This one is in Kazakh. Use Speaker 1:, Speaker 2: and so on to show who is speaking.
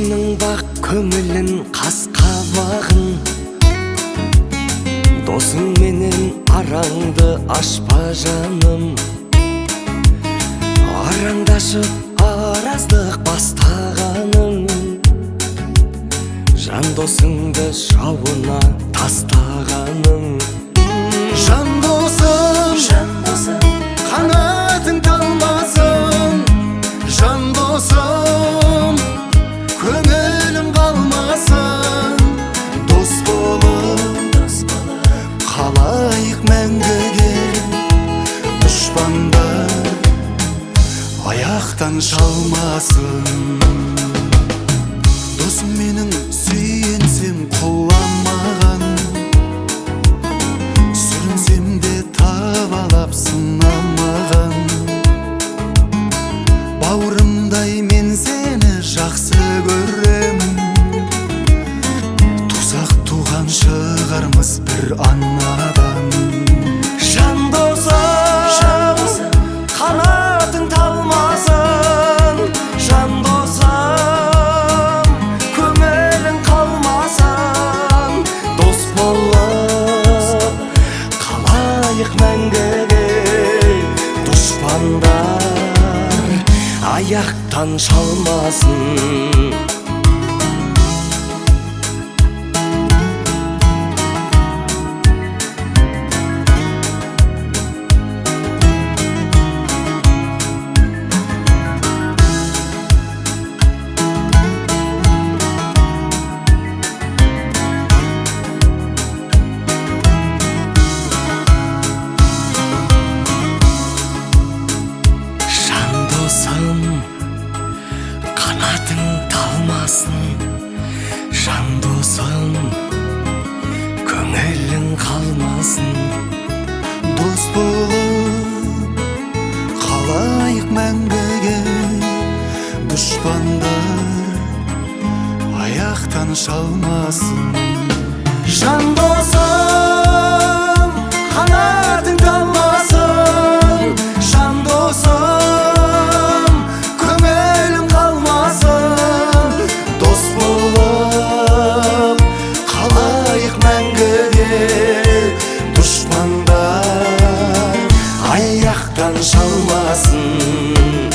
Speaker 1: досыңның бақ көңілін қас қабағын, досың менен араңды ашпа жаным. Араңдашып араздық бастағаның, жан досыңды жауына тастағаның. Жан досым, қанатың талмасын. Жан досым, көңілім қалмасын. Дос болып қалайық мәңгіге, дұшпандар аяқтан шалмасын. Досым менің сүйенсем құламаған, сүрінсем де табалап сынамаған. Бауырымдай мен сені жақсы көрем, тузақ туған шығармыз бір анадан. Жан досым, қанатың талмасын. Жан досым, көңілің қалмасын. Дос болып қалайық мәңгіге, дұшпандар аяқтан шалмасын. Қанатың талмасын. Жан досым, көңілің қалмасын. Дос болып қалайық мәңгіге, дұшпандар аяқтан шалмасын. Жан досым, қанатың талмасын. Жан досым, көңілім қалмасын. Дос болып қалайық мәңгіге, дұшпандар аяқтан шалмасын.